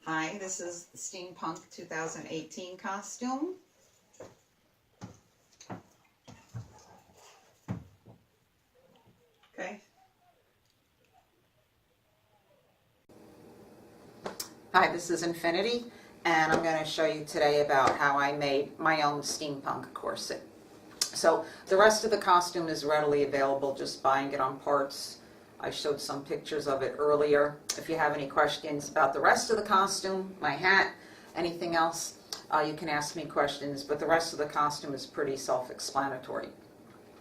Hi, this is the Steampunk 2018 costume. Okay. Hi, this is Infinity, and I'm going to show you today about how I made my own steampunk corset. So the rest of the costume is readily available, just buying it on parts. I showed some pictures of it earlier. If you have any questions about the rest of the costume, my hat, anything else, you can ask me questions, but the rest of the costume is pretty self-explanatory.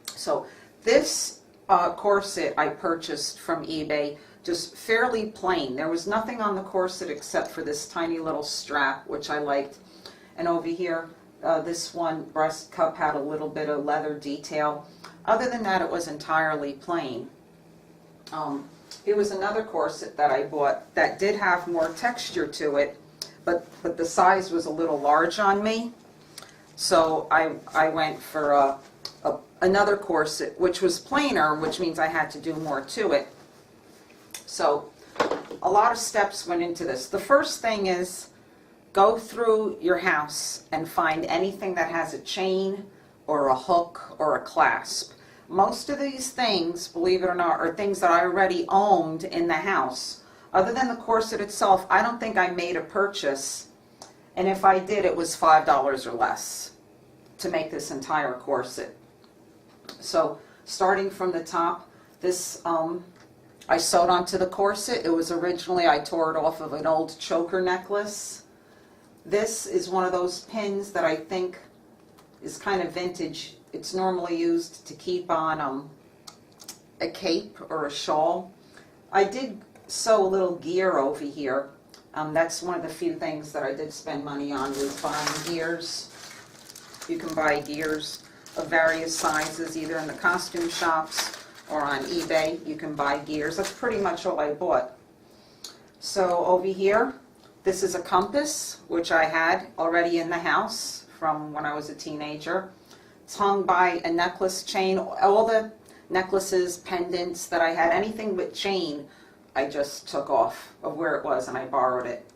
So this corset I purchased from eBay, just fairly plain. There was nothing on the corset except for this tiny little strap, which I liked. And over here, this one breast cup had a little bit of leather detail. Other than that, it was entirely plain. Here was another corset that I bought that did have more texture to it, but the size was a little large on me. So I went for another corset, which was plainer, which means I had to do more to it. So a lot of steps went into this. The first thing is go through your house and find anything that has a chain or a hook or a clasp. Most of these things, believe it or not, are things that I already owned in the house. Other than the corset itself, I don't think I made a purchase, and if I did, it was $5 or less to make this entire corset. So starting from the top, this I sewed onto the corset. It was originally, I tore it off of an old choker necklace. This is one of those pins that I think is kind of vintage. It's normally used to keep on a cape or a shawl. I did sew a little gear over here. That's one of the few things that I did spend money on, was buying gears. You can buy gears of various sizes, either in the costume shops or on eBay. You can buy gears. That's pretty much all I bought. So over here, this is a compass, which I had already in the house from when I was a teenager. It's hung by a necklace chain. All the necklaces, pendants that I had, anything but chain, I just took off of where it was and I borrowed it.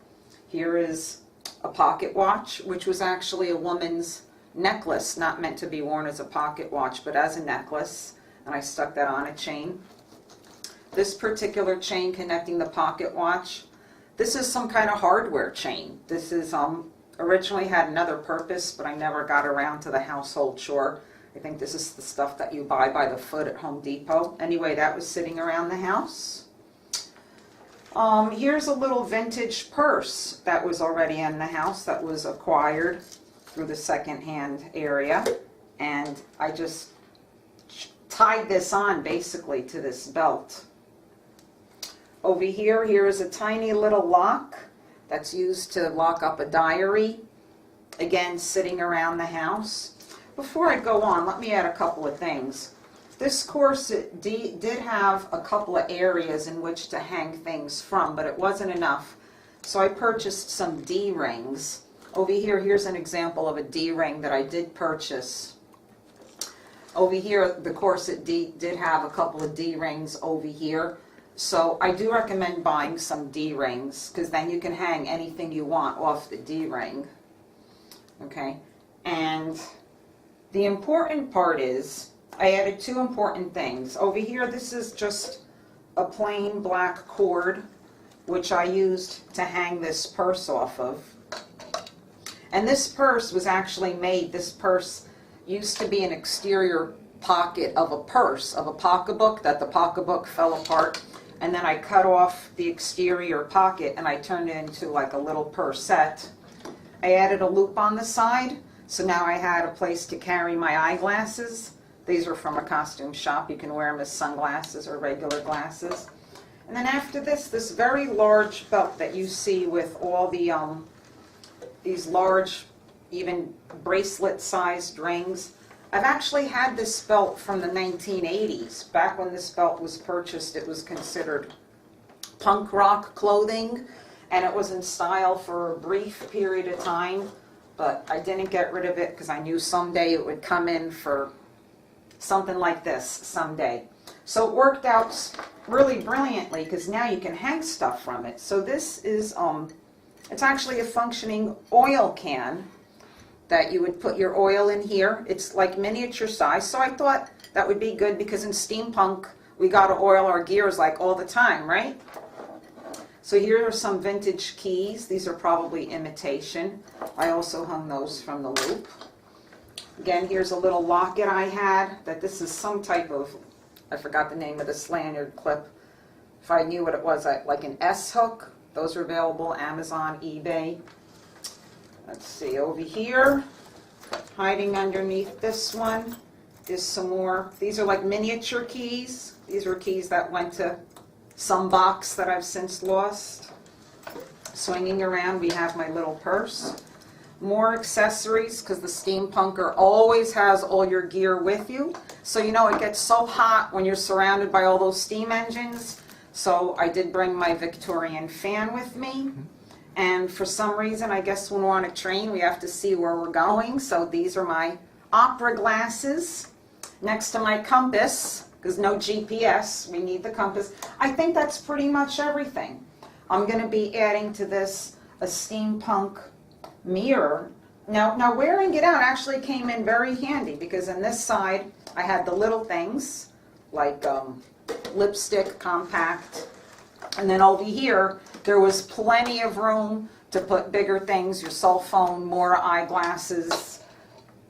Here is a pocket watch, which was actually a woman's necklace, not meant to be worn as a pocket watch, but as a necklace, and I stuck that on a chain. This particular chain connecting the pocket watch, this is some kind of hardware chain. This is originally had another purpose, but I never got around to the household chore. I think this is the stuff that you buy by the foot at Home Depot. Anyway, that was sitting around the house. Here's a little vintage purse that was already in the house, that was acquired through the secondhand area, and I just tied this on basically to this belt. Over here, here is a tiny little lock that's used to lock up a diary, again sitting around the house. Before I go on, let me add a couple of things. This corset did have a couple of areas in which to hang things from, but it wasn't enough. So I purchased some D-rings. Over here, here's an example of a D-ring that I did purchase. Over here, the corset did have a couple of D-rings over here. So I do recommend buying some D-rings, because then you can hang anything you want off the D-ring. Okay, and the important part is, I added two important things. Over here, this is just a plain black cord, which I used to hang this purse off of. And this purse was actually made, this purse used to be an exterior pocket of a purse, of a pocketbook, that the pocketbook fell apart. And then I cut off the exterior pocket and I turned it into like a little purse-set. I added a loop on the side, so now I had a place to carry my eyeglasses. These are from a costume shop. You can wear them as sunglasses or regular glasses. And then after this, this very large belt that you see with all the these large, even bracelet-sized rings. I've actually had this belt from the 1980s. Back when this belt was purchased, it was considered punk rock clothing, and it was in style for a brief period of time, but I didn't get rid of it because I knew someday it would come in for something like this someday. So it worked out really brilliantly because now you can hang stuff from it. So this is, it's actually a functioning oil can that you would put your oil in here. It's like miniature size. So I thought that would be good because in Steampunk, we got to oil our gears like all the time, right? So here are some vintage keys. These are probably imitation. I also hung those from the loop. Again, here's a little locket I had that this is some type of, I forgot the name of this lanyard clip. If I knew what it was, like an S hook. Those are available, Amazon, eBay. Let's see, over here, hiding underneath this one is some more. These are like miniature keys. These were keys that went to some box that I've since lost. Swinging around, we have my little purse. More accessories, because the Steampunker always has all your gear with you. So you know it gets so hot when you're surrounded by all those steam engines. So I did bring my Victorian fan with me. And for some reason, I guess when we're on a train, we have to see where we're going. So these are my opera glasses next to my compass. Because no GPS, we need the compass. I think that's pretty much everything. I'm going to be adding to this a Steampunk mirror. Now wearing it out actually came in very handy because on this side I had the little things like lipstick, compact, and then over here there was plenty of room to put bigger things, your cell phone, more eyeglasses,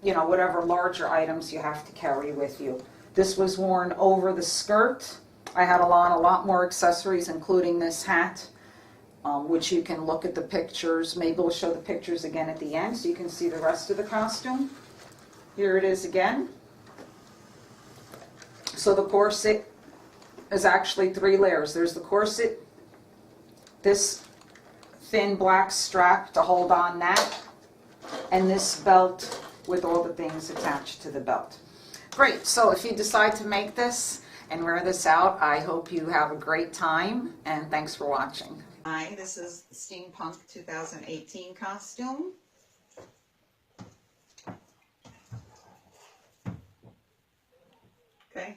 you know, whatever larger items you have to carry with you. This was worn over the skirt. I had a lot more accessories, including this hat, which you can look at the pictures. Maybe we'll show the pictures again at the end so you can see the rest of the costume. Here it is again. So the corset is actually 3 layers. There's the corset, this thin black strap to hold on that, and this belt with all the things attached to the belt. Great, so if you decide to make this and wear this out, I hope you have a great time, and thanks for watching. Hi, this is the Steampunk 2018 costume. Okay.